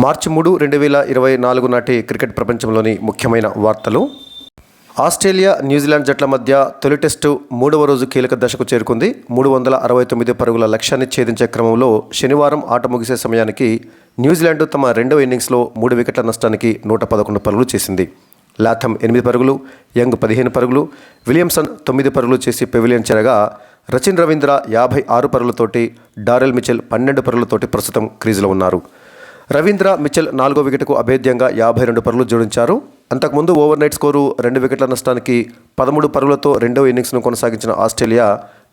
మార్చి 3, 2024 నాటి క్రికెట్ ప్రపంచంలోని ముఖ్యమైన వార్తలు. ఆస్ట్రేలియా, న్యూజిలాండ్ జట్ల మధ్య తొలి టెస్టు 3వ రోజు కీలక దశకు చేరుకుంది. 369 పరుగుల లక్ష్యాన్ని ఛేదించే క్రమంలో శనివారం ఆట ముగిసే సమయానికి న్యూజిలాండ్ తమ రెండవ ఇన్నింగ్స్లో 3 వికెట్ల నష్టానికి 111 పరుగులు చేసింది. లాథమ్ 8 పరుగులు, యంగ్ 15 పరుగులు, విలియమ్సన్ 9 పరుగులు చేసి పెవిలియన్ చేరగా రచిన్ రవీంద్ర 56 పరుగులతోటి, డారెల్ మిచెల్ 12 పరుగులతోటి ప్రస్తుతం క్రీజులో ఉన్నారు. రవీంద్ర, మిచెల్ 4వ వికెట్కు అభేద్యంగా 52 పరుగులు జోడించారు. అంతకుముందు ఓవర్ నైట్ స్కోరు 2 వికెట్ల నష్టానికి 13 పరుగులతో రెండవ ఇన్నింగ్స్ను కొనసాగించిన ఆస్ట్రేలియా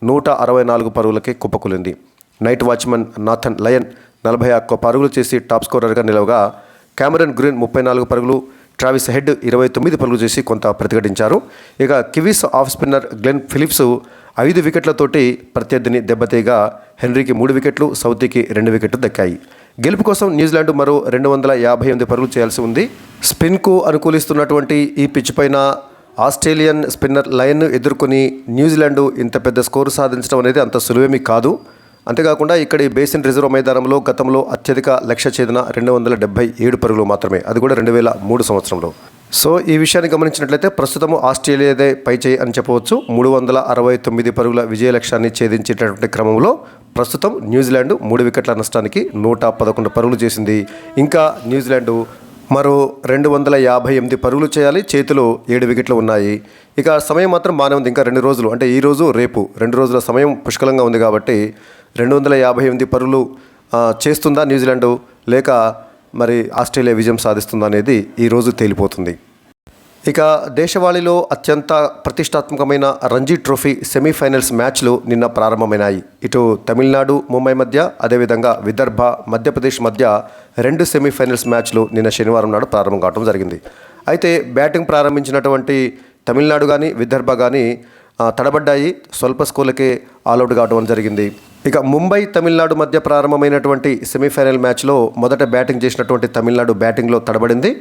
164 పరుగులకే కుప్పకూలింది. నైట్ వాచ్మన్ నాథన్ లయన్ 41 పరుగులు చేసి టాప్ స్కోరర్గా నిలవగా క్యామరన్ గ్రీన్ 34 పరుగులు, ట్రావిస్ హెడ్ 29 పరుగులు చేసి కొంత ప్రతిఘటించారు. ఇక Kiwis off spinner Glenn Phillips 5 వికెట్లతోటి ప్రత్యర్థిని దెబ్బతీయగా హెన్రీకి 3 వికెట్లు, సౌతీకి 2 వికెట్లు దక్కాయి. గెలుపు కోసం న్యూజిలాండ్ మరో 258 పరుగులు చేయాల్సి ఉంది. స్పిన్కు అనుకూలిస్తున్నటువంటి ఈ పిచ్ పైన ఆస్ట్రేలియన్ స్పిన్నర్ లయన్ ఎదుర్కొని న్యూజిలాండ్ ఇంత పెద్ద స్కోరు సాధించడం అనేది అంత సులువేమీ కాదు. అంతేకాకుండా ఇక్కడి బేసిన్ రిజర్వ్ మైదానంలో గతంలో అత్యధిక లక్ష్య ఛేదన 277 పరుగులు మాత్రమే, అది కూడా 2003 సంవత్సరంలో. సో ఈ విషయాన్ని గమనించినట్లయితే ప్రస్తుతం ఆస్ట్రేలియాదే పైచేయి అని చెప్పవచ్చు. 369 పరుగుల విజయ లక్ష్యాన్ని ఛేదించేటటువంటి క్రమంలో ప్రస్తుతం న్యూజిలాండ్ 3 వికెట్ల నష్టానికి 111 పరుగులు చేసింది. ఇంకా న్యూజిలాండ్ మరో 258 పరుగులు చేయాలి. చేతిలో 7 వికెట్లు ఉన్నాయి. ఇక సమయం మాత్రం బాగానే ఉంది. ఇంకా 2 రోజులు, అంటే ఈ రోజు రేపు 2 రోజుల సమయం పుష్కలంగా ఉంది కాబట్టి 258 పరుగులు చేస్తుందా న్యూజిలాండ్, లేక మరి ఆస్ట్రేలియా విజయం సాధిస్తుందా అనేది ఈరోజు తేలిపోతుంది. ఇక దేశవాళీలో అత్యంత ప్రతిష్టాత్మకమైన రంజీ ట్రోఫీ సెమీఫైనల్స్ మ్యాచ్లు నిన్న ప్రారంభమైనాయి. ఇటు తమిళనాడు, ముంబై మధ్య, అదేవిధంగా విదర్భ, మధ్యప్రదేశ్ మధ్య 2 సెమీఫైనల్స్ మ్యాచ్లు నిన్న శనివారం నాడు ప్రారంభం కావడం జరిగింది. అయితే బ్యాటింగ్ ప్రారంభించినటువంటి తమిళనాడు కానీ విదర్భ కానీ తడబడ్డాయి. స్వల్ప స్కోర్లకే ఆల్అవుట్ కావడం జరిగింది. ఇక ముంబై, తమిళనాడు మధ్య ప్రారంభమైనటువంటి సెమీఫైనల్ మ్యాచ్లో మొదట బ్యాటింగ్ చేసినటువంటి తమిళనాడు బ్యాటింగ్లో తడబడింది.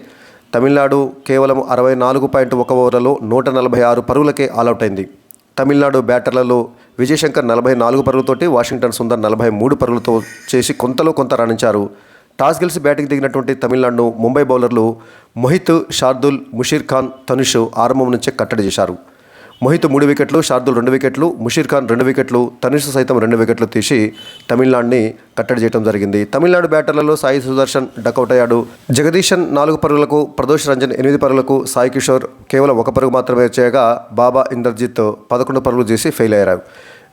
తమిళనాడు కేవలం 64.1 ఓవర్లలో 146 పరుగులకే ఆల్అవుట్ అయింది. తమిళనాడు బ్యాటర్లలో విజయశంకర్ 44 పరుగులతోటి, వాషింగ్టన్ సుందర్ 43 పరుగులతో చేసి కొంతలో కొంత రాణించారు. టాస్ గెలిచి బ్యాటింగ్ దిగినటువంటి తమిళనాడును ముంబై బౌలర్లు మొహిత్, షార్దుల్, ముషీర్ ఖాన్, తనుష్ ఆరంభం నుంచే కట్టడి చేశారు. మొహిత్ 3 వికెట్లు, షార్దుల్ 2 వికెట్లు, ముషీర్ ఖాన్ 2 వికెట్లు, తనుష్ సైతం 2 వికెట్లు తీసి తమిళనాడుని కట్టడి చేయడం జరిగింది. తమిళనాడు బ్యాటర్లలో సాయి సుదర్శన్ డకౌట్ అయ్యాడు. జగదీశన్ 4 పరుగులకు, ప్రదోష్ రంజన్ 8 పరుగులకు, సాయి కిషోర్ కేవలం 1 పరుగు మాత్రమే చేయగా బాబా ఇంద్రజిత్ 11 పరుగులు చేసి ఫెయిల్ అయ్యారు.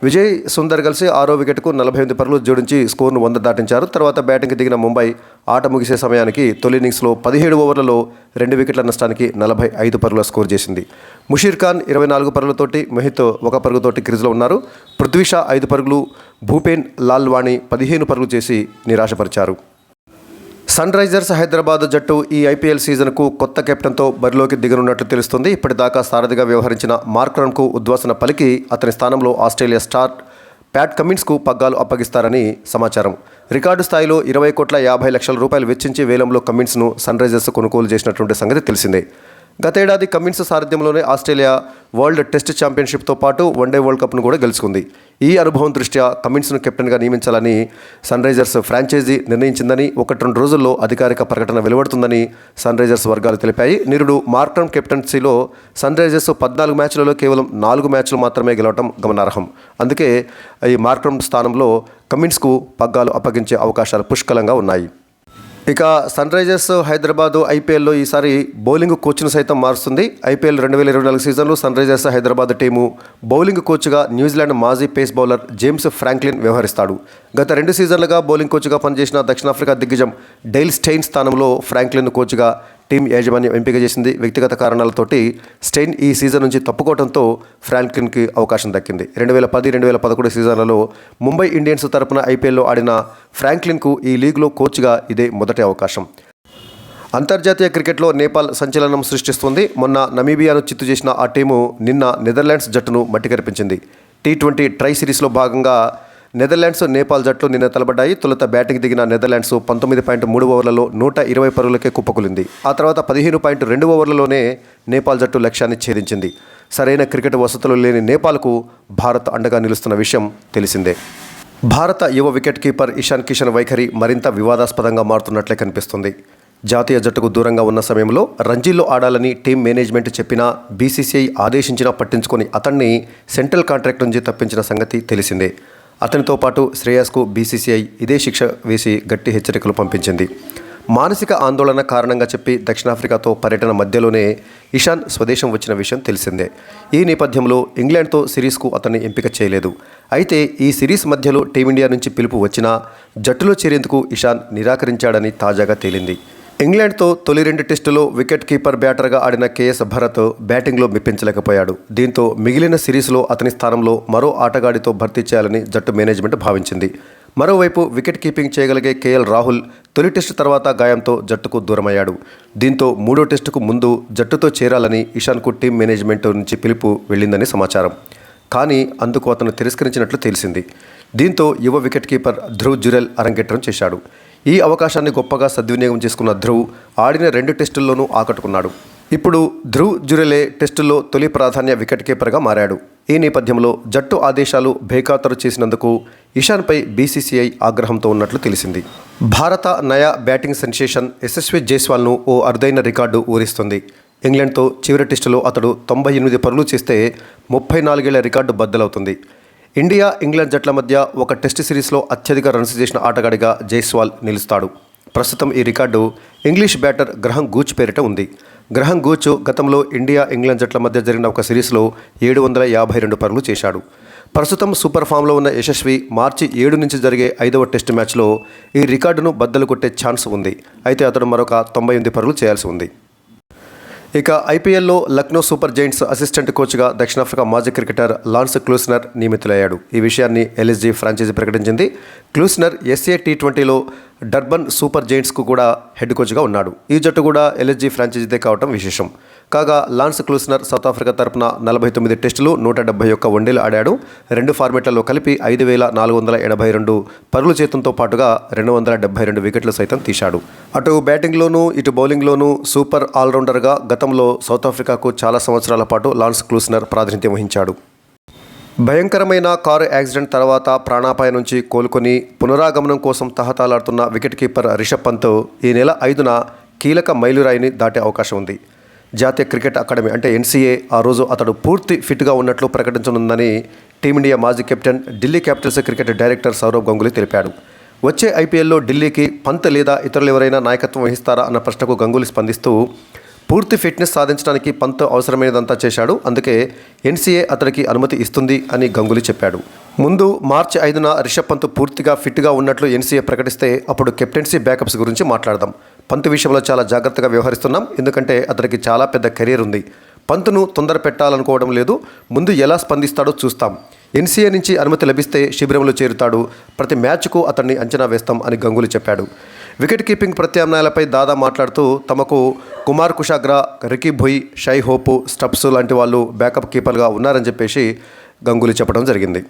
విజయ్ సుందర్ కలిసి 6వ వికెట్కు 48 పరుగులు జోడించి స్కోర్ను 100 దాటించారు. తర్వాత బ్యాటింగ్కి దిగిన ముంబై ఆట ముగిసే సమయానికి తొలి ఇన్నింగ్స్లో 17 ఓవర్లలో 2 వికెట్ల నష్టానికి 45 పరుగుల స్కోర్ చేసింది. ముషీర్ ఖాన్ 24 పరుగులతోటి, మొహిత్ 1 పరుగుతోటి క్రీజులో ఉన్నారు. పృథ్వీ షా 5 పరుగులు, భూపేన్ లాల్వాణి 15 పరుగులు చేసి నిరాశపరిచారు. సన్ రైజర్స్ హైదరాబాద్ జట్టు ఈ ఐపీఎల్ సీజన్కు కొత్త కెప్టెన్తో బరిలోకి దిగనున్నట్లు తెలుస్తుంది. ఇప్పటిదాకా సారథిగా వ్యవహరించిన మార్క్రమ్కు ఉద్వాసన పలికి అతని స్థానంలో ఆస్ట్రేలియా స్టార్ ప్యాట్ కమిన్స్కు పగ్గాలు అప్పగిస్తారని సమాచారం. రికార్డు స్థాయిలో 20.50 కోట్ల వెచ్చించి వేలంలో కమిన్స్ను సన్ రైజర్స్ కొనుగోలు చేసినటువంటి సంగతి తెలిసిందే. గతేడాది కమిన్స్ సారథ్యంలోనే ఆస్ట్రేలియా వరల్డ్ టెస్ట్ ఛాంపియన్షిప్తో పాటు వన్డే వరల్డ్ కప్ను కూడా గెలుచుకుంది. ఈ అనుభవం దృష్ట్యా కమిన్స్ను కెప్టెన్గా నియమించాలని సన్ రైజర్స్ ఫ్రాంచైజీ నిర్ణయించిందని 1-2 రోజుల్లో అధికారిక ప్రకటన వెలువడుతుందని సన్ రైజర్స్ వర్గాలు తెలిపాయి. నిరుడు మార్క్రమ్ కెప్టెన్సీలో సన్ రైజర్స్ 14 మ్యాచ్లలో కేవలం 4 మ్యాచ్లు మాత్రమే గెలవడం గమనార్హం. అందుకే ఈ మార్క్రమ్ స్థానంలో కమిన్స్కు పగ్గాలు అప్పగించే అవకాశాలు పుష్కలంగా ఉన్నాయి. ఇక సన్ రైజర్స్ హైదరాబాదు ఐపీఎల్లో ఈసారి బౌలింగ్ కోచ్ను సైతం మారుస్తుంది. ఐపీఎల్ 2024 సీజన్లో Sunrisers Hyderabad team bowling కోచ్గా న్యూజిలాండ్ మాజీ పేస్ బౌలర్ జేమ్స్ ఫ్రాంక్లిన్ వ్యవహరిస్తాడు. గత 2 సీజన్లుగా బౌలింగ్ కోచ్గా పనిచేసిన దక్షిణాఫ్రికా దిగ్గజం డైల్ స్టెయిన్ స్థానంలో ఫ్రాంక్లిన్ కోచ్గా టీం యాజమాన్యం ఎంపిక చేసింది. వ్యక్తిగత కారణాలతోటి స్టెయిన్ ఈ సీజన్ నుంచి తప్పుకోవడంతో ఫ్రాంక్లిన్కి అవకాశం దక్కింది. 2010-2011 సీజన్లలో ముంబై ఇండియన్స్ తరపున ఐపీఎల్లో ఆడిన ఫ్రాంక్లిన్కు ఈ లీగ్లో కోచ్గా ఇదే మొదటి అవకాశం. అంతర్జాతీయ క్రికెట్లో నేపాల్ సంచలనం సృష్టిస్తుంది. మొన్న నమీబియాను చిత్తు చేసిన ఆ టీము నిన్న నెదర్లాండ్స్ జట్టును మట్టికరిపించింది. T20 ట్రై సిరీస్లో భాగంగా నెదర్లాండ్స్, నేపాల్ జట్లు నిన్న తలబడ్డాయి. తొలుత బ్యాటింగ్ దిగిన నెదర్లాండ్స్ 19.3 ఓవర్లలో 120 పరుగులకే కుప్పకూలింది. ఆ తర్వాత 15.2 ఓవర్లలోనే నేపాల్ జట్టు లక్ష్యాన్ని ఛేదించింది. సరైన క్రికెట్ వసతులు లేని నేపాల్కు భారత్ అండగా నిలుస్తున్న విషయం తెలిసిందే. భారత యువ వికెట్ కీపర్ ఇషాన్ కిషన్ వైఖరి మరింత వివాదాస్పదంగా మారుతున్నట్లే కనిపిస్తుంది. జాతీయ జట్టుకు దూరంగా ఉన్న సమయంలో రంజీల్లో ఆడాలని టీం మేనేజ్మెంట్ చెప్పినా బీసీసీఐ ఆదేశించినా పట్టించుకొని అతన్ని సెంట్రల్ కాంట్రాక్ట్ నుంచి తప్పించిన సంగతి తెలిసిందే. అతనితో పాటు శ్రేయస్కు బీసీసీఐ ఇదే శిక్ష వేసి గట్టి హెచ్చరికలు పంపించింది. మానసిక ఆందోళన కారణంగా చెప్పి దక్షిణాఫ్రికాతో పర్యటన మధ్యలోనే ఇషాన్ స్వదేశం వచ్చిన విషయం తెలిసిందే. ఈ నేపథ్యంలో ఇంగ్లాండ్తో సిరీస్కు అతన్ని ఎంపిక చేయలేదు. అయితే ఈ సిరీస్ మధ్యలో టీమిండియా నుంచి పిలుపు వచ్చినా జట్టులో చేరేందుకు ఇషాన్ నిరాకరించాడని తాజాగా తేలింది. ఇంగ్లాండ్తో తొలి 2 టెస్టులో వికెట్ కీపర్ బ్యాటర్గా ఆడిన కేఎస్ భరత్ బ్యాటింగ్లో మెప్పించలేకపోయాడు. దీంతో మిగిలిన సిరీస్లో అతని స్థానంలో మరో ఆటగాడితో భర్తీ చేయాలని జట్టు మేనేజ్మెంట్ భావించింది. మరోవైపు వికెట్ కీపింగ్ చేయగలిగే కేఎల్ రాహుల్ తొలి టెస్టు తర్వాత గాయంతో జట్టుకు దూరమయ్యాడు. దీంతో 3వ టెస్టుకు ముందు జట్టుతో చేరాలని ఇషాన్కు టీం మేనేజ్మెంట్ నుంచి పిలుపు వెళ్ళిందని సమాచారం. కానీ అందుకు అతను తిరస్కరించినట్లు తెలిసింది. దీంతో యువ వికెట్ కీపర్ ధ్రువ్ జురెల్ అరంగేట్రం చేశాడు. ఈ అవకాశాన్ని గొప్పగా సద్వినియోగం చేసుకున్న ధ్రువ్ ఆడిన 2 టెస్టుల్లోనూ ఆకట్టుకున్నాడు. ఇప్పుడు ధ్రువ్ జురెలే టెస్టుల్లో తొలి ప్రాధాన్య వికెట్ కీపర్గా మారాడు. ఈ నేపథ్యంలో జట్టు ఆదేశాలు బేఖాతరు చేసినందుకు ఇషాన్పై బీసీసీఐ ఆగ్రహంతో ఉన్నట్లు తెలిసింది. భారత నయా బ్యాటింగ్ సెన్సేషన్ యశస్వి జైస్వాల్ను ఓ అరుదైన రికార్డు ఊరిస్తుంది. ఇంగ్లాండ్తో చివరి టెస్టులో అతడు 98 పరుగులు చేస్తే 34 ఏళ్ల రికార్డు బద్దలవుతుంది. ఇండియా, ఇంగ్లాండ్ జట్ల మధ్య ఒక టెస్ట్ సిరీస్లో అత్యధిక రన్స్ చేసిన ఆటగాడిగా జైస్వాల్ నిలుస్తాడు. ప్రస్తుతం ఈ రికార్డు ఇంగ్లీష్ బ్యాటర్ గ్రహం గూచ్ పేరిట ఉంది. గ్రహం గూచ్ గతంలో ఇండియా, ఇంగ్లాండ్ జట్ల మధ్య జరిగిన ఒక సిరీస్లో 752 పరుగులు చేశాడు. ప్రస్తుతం సూపర్ ఫామ్లో ఉన్న యశస్వి మార్చి 7 నుంచి జరిగే 5వ టెస్ట్ మ్యాచ్లో ఈ రికార్డును బద్దలు కొట్టే ఛాన్స్ ఉంది. అయితే అతడు మరొక 98 పరుగులు చేయాల్సి ఉంది. ఇక ఐపీఎల్లో లక్నో సూపర్ జైంట్స్ అసిస్టెంట్ కోచ్గా దక్షిణాఫ్రికా మాజీ క్రికెటర్ లాన్స్ క్లూస్నర్ నియమితులయ్యాడు. ఈ విషయాన్ని ఎల్ఎస్జీ ఫ్రాంచైజీ ప్రకటించింది. క్లూస్నర్ ఎస్ఏ టీ20లో డర్బన్ సూపర్ జైంట్స్కు కూడా హెడ్ కోచ్గా ఉన్నాడు. ఈ జట్టు కూడా ఎల్ఎస్జీ ఫ్రాంచైజీదే కావడం విశేషం. కాగా లాన్స్ క్లూస్నర్ సౌత్ ఆఫ్రికా తరపున 49 టెస్టులు 171 వన్డేలు ఆడాడు. 2 ఫార్మెట్లలో కలిపి 5482 పరుగుల చేతంతో పాటుగా 272 వికెట్లు సైతం తీశాడు. అటు బ్యాటింగ్లోనూ ఇటు బౌలింగ్లోనూ సూపర్ ఆల్రౌండర్గా గతంలో సౌత్ ఆఫ్రికాకు చాలా సంవత్సరాల పాటు లాన్స్ క్లూస్నర్ ప్రాతినిధ్యం వహించాడు. భయంకరమైన కారు యాక్సిడెంట్ తర్వాత ప్రాణాపాయ నుంచి కోలుకొని పునరాగమనం కోసం తహతలాడుతున్న వికెట్ కీపర్ రిషబ్ పంత్ ఈ నెల 5న కీలక మైలురాయిని దాటే అవకాశం ఉంది. జాతీయ క్రికెట్ అకాడమీ అంటే ఎన్సీఏ ఆ రోజు అతడు పూర్తి ఫిట్గా ఉన్నట్లు ప్రకటించనుందని టీమిండియా మాజీ captain, Delhi Capitals cricket director Sourav Ganguly తెలిపాడు. వచ్చే ఐపీఎల్లో ఢిల్లీకి పంత్ లేదా ఇతరులు ఎవరైనా నాయకత్వం వహిస్తారా అన్న ప్రశ్నకు గంగూలీ స్పందిస్తూ పూర్తి ఫిట్నెస్ సాధించడానికి పంత్ అవసరమైనదంతా చేశాడు. అందుకే ఎన్సీఏ అతడికి అనుమతి ఇస్తుంది అని గంగూలీ చెప్పాడు. ముందు మార్చి 5న రిషబ్ పంత్ పూర్తిగా ఫిట్గా ఉన్నట్లు ఎన్సీఏ ప్రకటిస్తే అప్పుడు కెప్టెన్సీ బ్యాకప్స్ గురించి మాట్లాడదాం. పంత్ విషయంలో చాలా జాగ్రత్తగా వ్యవహరిస్తున్నాం. ఎందుకంటే అతడికి చాలా పెద్ద కెరీర్ ఉంది. పంత్ను తొందర పెట్టాలనుకోవడం లేదు. ముందు ఎలా స్పందిస్తాడో చూస్తాం. ఎన్సీఏ నుంచి అనుమతి లభిస్తే శిబిరంలో చేరుతాడు. ప్రతి మ్యాచ్కు అతన్ని అంచనా వేస్తాం అని గంగూలీ చెప్పాడు. వికెట్ కీపింగ్ ప్రత్యామ్నాయాలపై దాదా మాట్లాడుతూ తమకు Kumar Kushagra, Ricky Bhui, Shai Hope, Stubbs లాంటి వాళ్ళు బ్యాకప్ కీపర్గా ఉన్నారని చెప్పేసి గంగూలీ చెప్పడం జరిగింది.